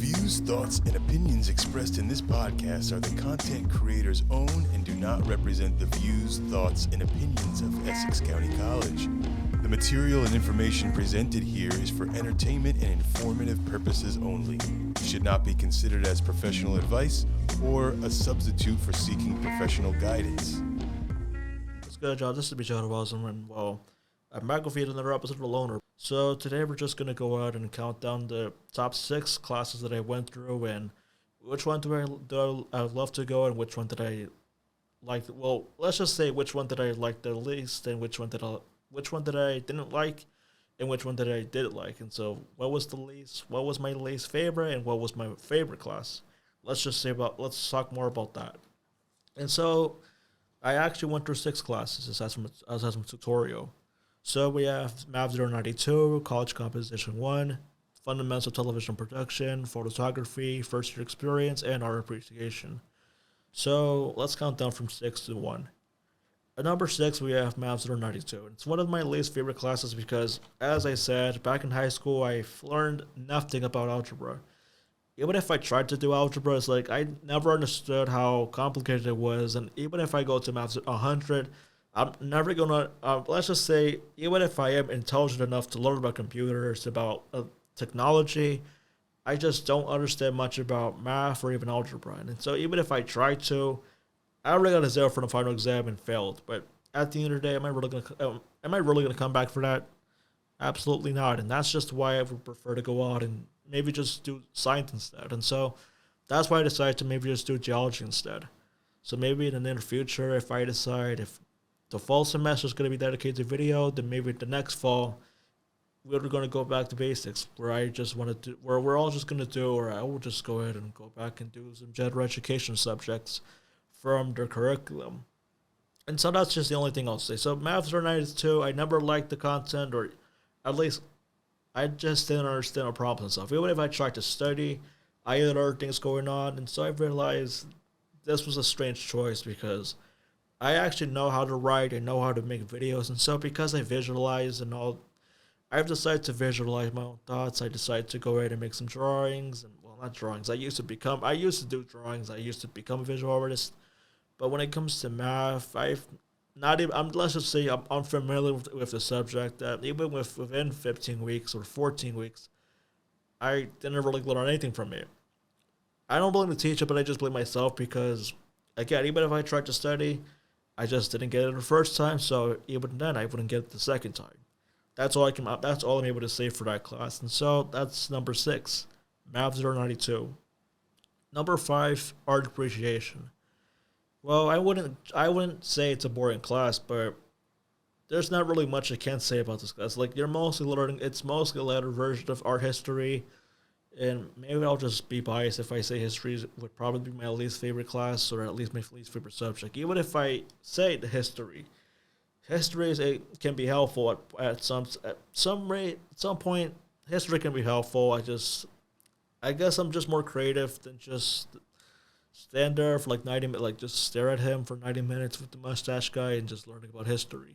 views, thoughts, and opinions expressed in this podcast are the content creator's own and do not represent the views, thoughts, and opinions of Essex County College. The material and information presented here is for entertainment and informative purposes only. It should not be considered as professional advice or a substitute for seeking professional guidance. What's good, y'all? This is Jon Inahuazo, and I'm back with you another episode of LONER. So today we're just going to go out and count down the top 6 classes that I went through and which one do I love to go and which one did I like. Well, let's just say which one did I like the least and which one did I didn't like and which one did I did like. And so what was my least favorite and what was my favorite class? Let's talk more about that. And so I actually went through 6 classes as from a tutorial. So we have Math 092, College Composition 1, Fundamentals of Television Production, Photography, First Year Experience, and Art Appreciation. So let's count down from 6 to 1. At number 6, we have Math 092. It's one of my least favorite classes because, as I said, back in high school, I learned nothing about algebra. Even if I tried to do algebra, it's like I never understood how complicated it was. And even if I go to Math 100, I'm never going to, let's just say, even if I am intelligent enough to learn about computers, about technology, I just don't understand much about math or even algebra. And so even if I tried to, I already got a 0 for the final exam and failed. But at the end of the day, am I really going to come back for that? Absolutely not. And that's just why I would prefer to go out and maybe just do science instead. And so that's why I decided to maybe just do geology instead. So maybe in the near future, if I decide if the fall semester is going to be dedicated to video, then maybe the next fall we're going to go back to basics, where we're all just going to do, or I will just go ahead and go back and do some general education subjects from their curriculum. And so that's just the only thing I'll say. So Math 092, I never liked the content, or at least I just didn't understand the problems and stuff. Even if I tried to study, I had other things going on, and so I realized this was a strange choice because I actually know how to write, I know how to make videos, and so because I visualize and all, I've decided to visualize my own thoughts. I decided to go ahead and make some drawings, and well, not drawings. I used to do drawings. I used to become a visual artist, but when it comes to math, let's just say I'm familiar with the subject. That even within 15 weeks or 14 weeks, I didn't really learn anything from it. I don't blame the teacher, but I just blame myself because, again, even if I tried to study, I just didn't get it the first time, so even then I wouldn't get it the second time. That's all I'm able to say for that class. And so that's number 6, Math 092. Number 5, Art Appreciation. Well, I wouldn't say it's a boring class, but there's not really much I can say about this class. Like, it's mostly a later version of art history, and maybe I'll just be biased if I say history would probably be my least favorite class, or at least my least favorite subject. Even if I say the history can be helpful at some point. History can be helpful. I guess I'm just more creative than just stand there for like 90 minutes, like just stare at him for 90 minutes with the mustache guy and just learning about history.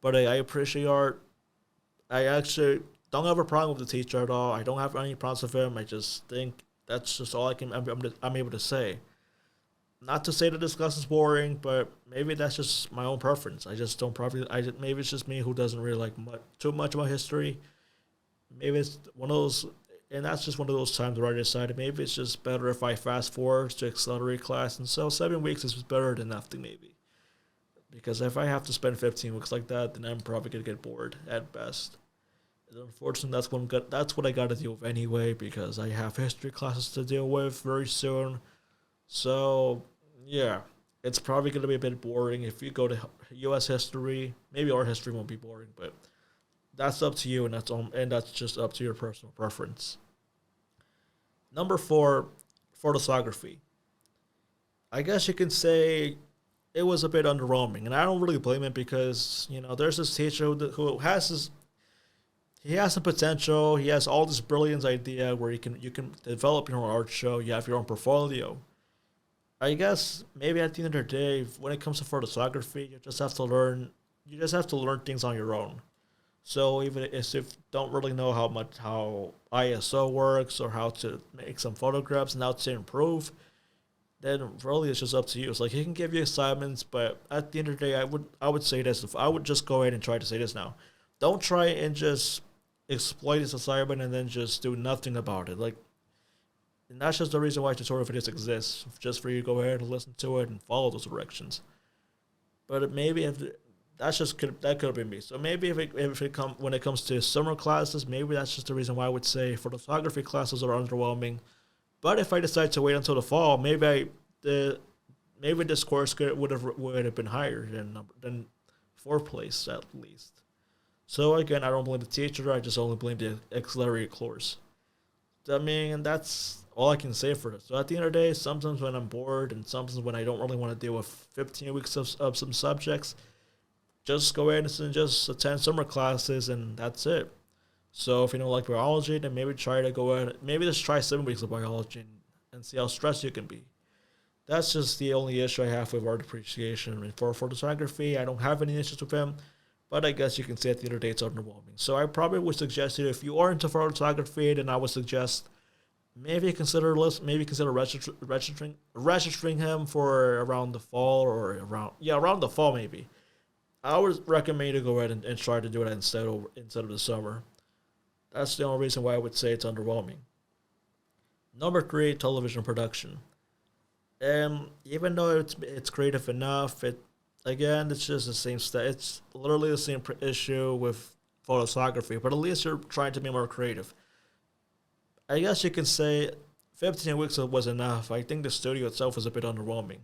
But I appreciate art. I actually don't have a problem with the teacher at all. I don't have any problems with him. I just think that's just all I'm able to say. Not to say that this class is boring, but maybe that's just my own preference. Maybe it's just me who doesn't really like too much about history. Maybe it's one of those, and that's just one of those times where I decided maybe it's just better if I fast forward to accelerate class. And so 7 weeks is better than nothing, maybe. Because if I have to spend 15 weeks like that, then I'm probably going to get bored at best. And unfortunately, that's what I got to deal with anyway, because I have history classes to deal with very soon. So, yeah, it's probably going to be a bit boring. If you go to U.S. history, maybe art history won't be boring, but that's up to you, and that's just up to your personal preference. Number 4, photography. I guess you can say it was a bit underwhelming, and I don't really blame it because, there's this teacher who has some potential. He has all this brilliant idea where you can develop your own art show. You have your own portfolio. I guess maybe at the end of the day, when it comes to photography, you just have to learn things on your own. So even if you don't really know how ISO works or how to make some photographs and how to improve, then really it's just up to you. It's like he can give you assignments, but at the end of the day, I would say this. If I would just go ahead and try to say this now, don't try and just exploit this assignment and then just do nothing about it. Like, and that's just the reason why tutorial videos exist, just for you to go ahead and listen to it and follow those directions. But maybe if that could have been me. So maybe when it comes to summer classes, maybe that's just the reason why I would say photography classes are underwhelming. But if I decide to wait until the fall, maybe this course would have been higher than fourth place at least. So again, I don't blame the teacher. I just only blame the auxiliary course. I mean, that's all I can say for this. So at the end of the day, sometimes when I'm bored and sometimes when I don't really want to deal with 15 weeks of some subjects, just go ahead and just attend summer classes and that's it. So if you don't like biology, then maybe try to go ahead, maybe just try 7 weeks of biology and see how stressed you can be. That's just the only issue I have with art appreciation. I mean, for photography, I don't have any issues with him, but I guess you can say at the end of the day it's underwhelming. So I probably would suggest that if you are into photography, then I would suggest maybe consider registering him for around the fall or around the fall maybe. I would recommend you to go ahead and try to do it instead of the summer. That's the only reason why I would say it's underwhelming. Number 3, television production. Even though it's creative enough, it's just the same stuff. It's literally the same issue with photography, but at least you're trying to be more creative. I guess you can say 15 weeks was enough. I think the studio itself was a bit underwhelming,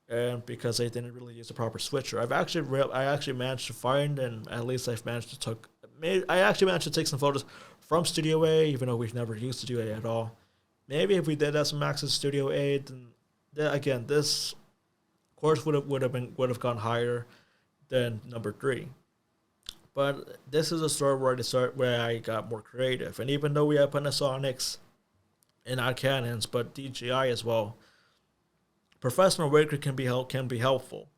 and because I didn't really use a proper switcher. I actually managed to find, and at least I actually managed to take some photos from Studio A, even though we've never used Studio A at all. Maybe if we did have some access to Studio A, then again this course would have gone higher than number 3. But this is a story where I got more creative, and even though we have Panasonics and not Canons, but DJI as well, professional worker can be helpful,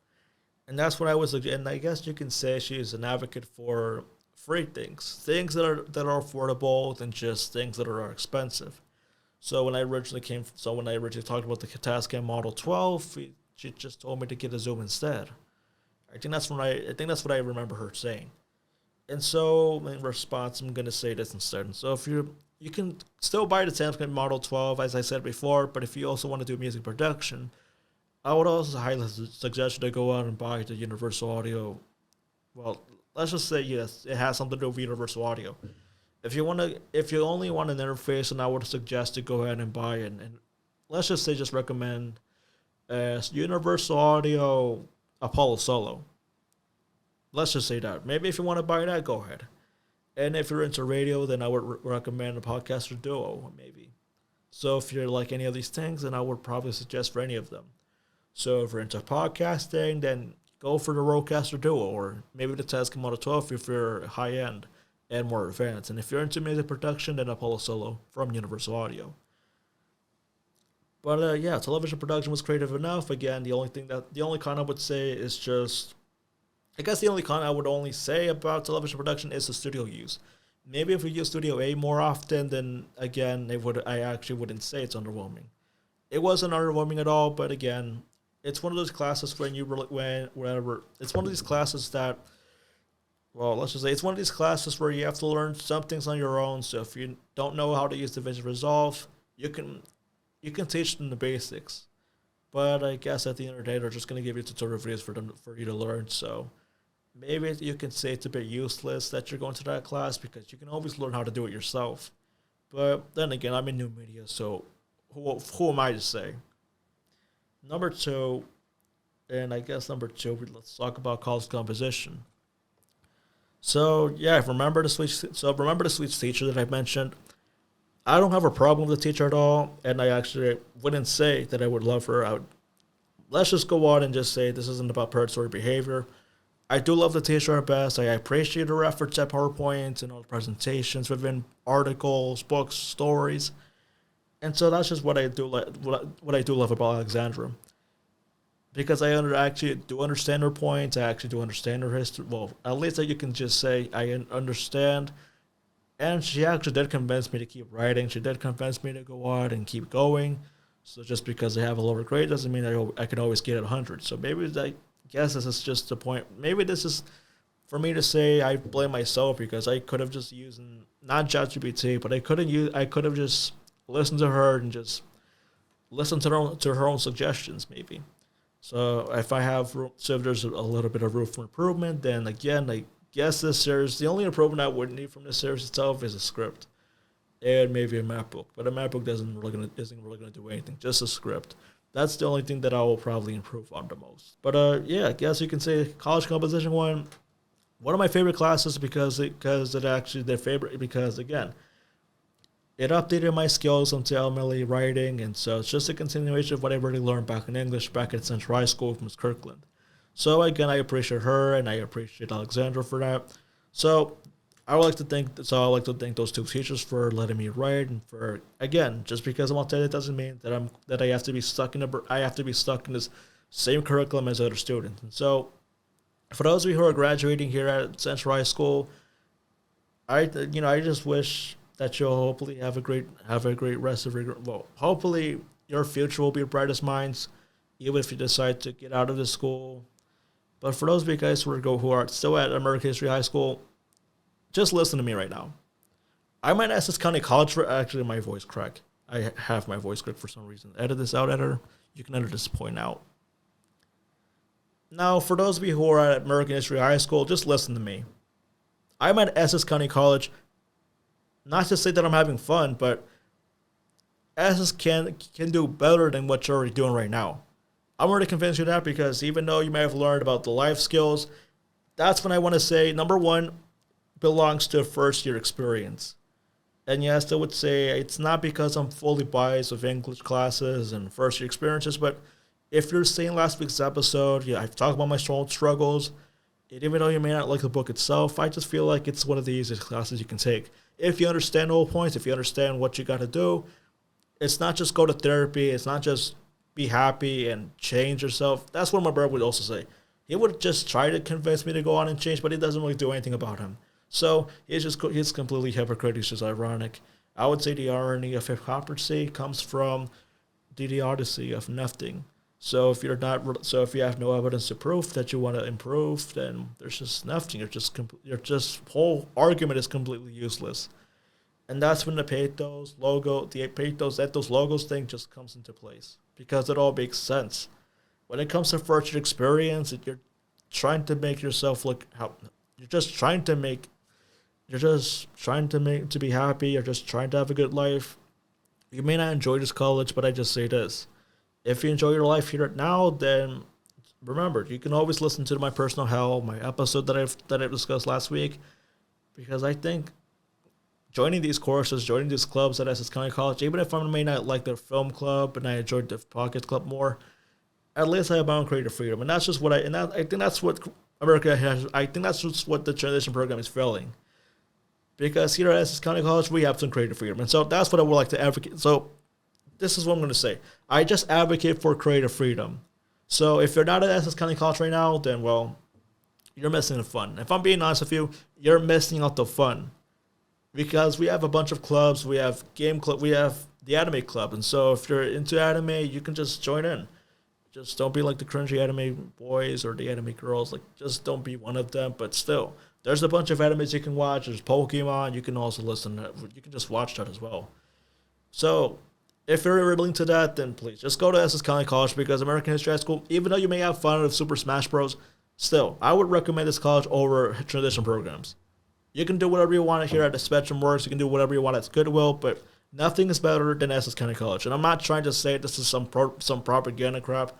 and that's what I was. And I guess you can say she's an advocate for free things that are affordable than just things that are expensive. So when I originally talked about the Tascam Model 12, she just told me to get a Zoom instead. I think that's what I remember her saying. And so in response, I'm gonna say this instead. So if you can still buy the Tascam Model 12, as I said before, but if you also want to do music production, I would also highly suggest you to go out and buy the Universal Audio. Well, let's just say yes, it has something to do with Universal Audio. If you only want an interface, then I would suggest to go ahead and buy it. And let's just say, just recommend Universal Audio Apollo Solo. Let's just say that. Maybe if you want to buy that, go ahead. And if you're into radio, then I would recommend a Podcaster Duo, maybe. So if you're like any of these things, then I would probably suggest for any of them. So if you're into podcasting, then go for the Rodecaster Duo, or maybe the Tascam Model 12 if you're high-end and more advanced. And if you're into music production, then Apollo Solo from Universal Audio. But television production was creative enough. Again, the only con I would say is just, I guess the only con I would only say about television production is the studio use. Maybe if we use Studio A more often, then again, I actually wouldn't say it's underwhelming. It wasn't underwhelming at all, but again, it's one of those classes it's one of these classes that, well, let's just say it's one of these classes where you have to learn some things on your own. So if you don't know how to use DaVinci Resolve, you can teach them the basics. But I guess at the end of the day, they're just going to give you tutorial videos for you to learn. So maybe you can say it's a bit useless that you're going to that class because you can always learn how to do it yourself. But then again, I'm in new media, so who am I to say? Number 2, let's talk about college composition. So remember the Swedish teacher that I mentioned. I don't have a problem with the teacher at all, and I actually wouldn't say that I would love her. Let's just go on and just say this isn't about predatory behavior. I do love the teacher at best. I appreciate her efforts at PowerPoint and all the presentations within articles, books, stories, and so that's just what I do love about Alexandra. because actually do understand her points. I actually do understand her history. Well, at least that you can just say I understand. And she actually did convince me to keep writing. She did convince me to go out and keep going. So just because I have a lower grade doesn't mean I can always get 100. So maybe I guess this is just the point. Maybe this is for me to say I blame myself because I could have just used not ChatGPT, but I could have just listened to her and just listened to her own suggestions maybe. So if there's a little bit of room for improvement, then again, I guess this series, the only improvement I would need from this series itself is a script and maybe a map book. But a map book isn't really gonna do anything. Just a script. That's the only thing that I will probably improve on the most. But yeah, I guess you can say college composition one of my favorite classes because it actually their favorite because again, it updated my skills into elementary writing, and so it's just a continuation of what I already learned back in English back at Central High School from Kirkland. So again, I appreciate her and I appreciate Alexandra for that. So I would like to thank those two teachers for letting me write and for again, just because I'm autistic doesn't mean that I have to be stuck in this same curriculum as other students. And so for those of you who are graduating here at Central High School, I just wish that you'll hopefully have a great rest of your hopefully your future will be your brightest minds, even if you decide to get out of the school. But for those of you guys who are still at American History High School, just listen to me right now. I'm at Essex County College for actually my voice crack. I have my voice crack for some reason. Edit this out, editor. You can edit this point out. Now, for those of you who are at American History High School, just listen to me. I'm at Essex County College. Not to say that I'm having fun, but Essex can do better than what you're already doing right now. I'm already convinced you of that because even though you may have learned about the life skills, that's when I want to say number one belongs to a first year experience. And yes, I would say it's not because I'm fully biased with English classes and first year experiences, but if you're seeing last week's episode, yeah, I've talked about my struggles. And even though you may not like the book itself, I just feel like it's one of the easiest classes you can take. If you understand the whole points, if you understand what you got to do, it's not just go to therapy. It's not just be happy and change yourself. That's what my brother would also say. He would just try to convince me to go on and change, but he doesn't really do anything about him. So he's completely hypocritical. He's just ironic. I would say the irony of hypocrisy comes from the odyssey of nothing. So if you have no evidence to prove that you want to improve, then there's just nothing. Your whole argument is completely useless. And that's when the pathos ethos logos thing just comes into place because it all makes sense. When it comes to first year experience, you're trying to make yourself look how you're just trying to be happy. You're just trying to have a good life. You may not enjoy this college, but I just say this. If you enjoy your life here now, then remember, you can always listen to my personal hell, my episode that I discussed last week, because I think joining these courses, joining these clubs at Essex County College, even if I may not like the film club and I enjoyed the pocket club more, at least I have my own creative freedom, and that's just what I think that's what America has. I think that's just what the transition program is failing, because here at Essex County College we have some creative freedom, and so that's what I would like to advocate. So this is what I'm going to say. I just advocate for creative freedom. So if you're not at Essex County College right now, then, well, you're missing the fun. If I'm being honest with you, you're missing out the fun. Because we have a bunch of clubs. We have game club. We have the anime club. And so if you're into anime, you can just join in. Just don't be like the cringy anime boys or the anime girls. Like, just don't be one of them. But still, there's a bunch of animes you can watch. There's Pokemon. You can also listen. You can just watch that as well. So if you're willing to that, then please just go to Essex County College because American History High School, even though you may have fun with Super Smash Bros., still, I would recommend this college over transition programs. You can do whatever you want here at the Spectrum Works. You can do whatever you want at Goodwill, but nothing is better than Essex County College. And I'm not trying to say this is some propaganda crap.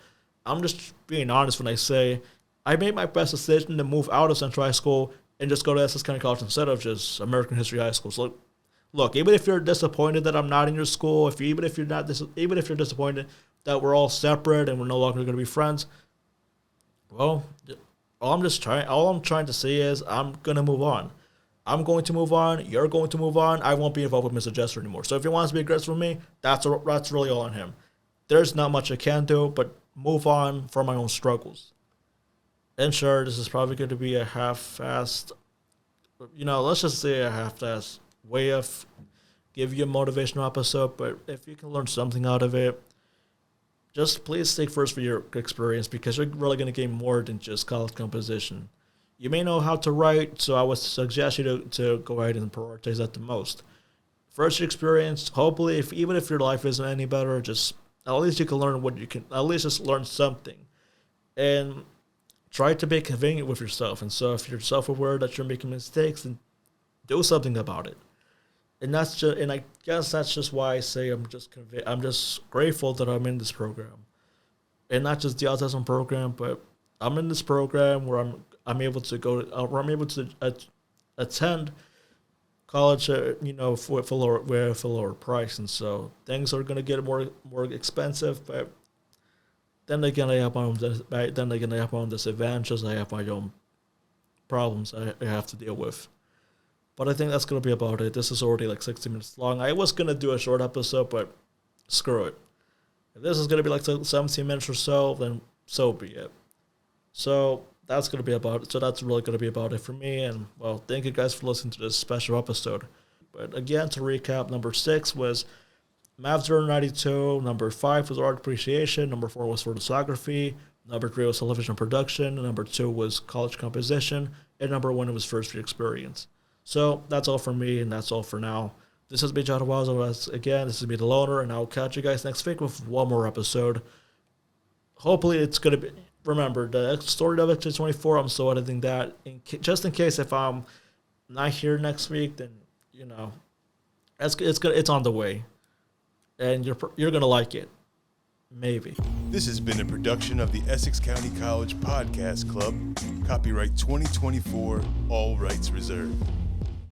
I'm just being honest when I say I made my best decision to move out of Central High School and just go to Essex County College instead of just American History High School. So look, even if you're disappointed that I'm not in your school, even if you're disappointed that we're all separate and we're no longer going to be friends, well, all I'm trying to say is I'm going to move on. I'm going to move on. You're going to move on. I won't be involved with Mr. Jester anymore. So if he wants to be aggressive with me, that's really all on him. There's not much I can do, but move on from my own struggles. And sure, this is probably going to be a half-assed, let's just say a half-assed way of give you a motivational episode, but if you can learn something out of it, just please take first for your experience, because you're really going to gain more than just college composition. You may know how to write, so I would suggest you to go ahead and prioritize that the most. First your experience, hopefully, even if your life isn't any better, just at least you can learn what you can, at least just learn something. And try to be convenient with yourself. And so if you're self-aware that you're making mistakes, then do something about it. And I guess that's just why I say I'm just grateful that I'm in this program, and not just the autism program, but I'm in this program where I'm able to attend college, with a lower price, and so things are gonna get more expensive. But then again, I have my own disadvantages. I have my own problems I have to deal with. But I think that's going to be about it. This is already like 60 minutes long. I was going to do a short episode, but screw it. If this is going to be like 17 minutes or so, then so be it. So that's going to be about it. So that's really going to be about it for me. And, well, thank you guys for listening to this special episode. But again, to recap, number 6 was Math 092. Number 5 was art appreciation. Number 4 was photography. Number 3 was television production. Number 2 was college composition. And number 1 was first year experience. So that's all for me, and that's all for now. This has been Jon Inahuazo. Again, this has been The Loner, and I'll catch you guys next week with one more episode. Hopefully it's going to be... Remember, the story of S24, I'm still editing that. Just in case if I'm not here next week, then, it's on the way. And you're going to like it. Maybe. This has been a production of the Essex County College Podcast Club. Copyright 2024, all rights reserved.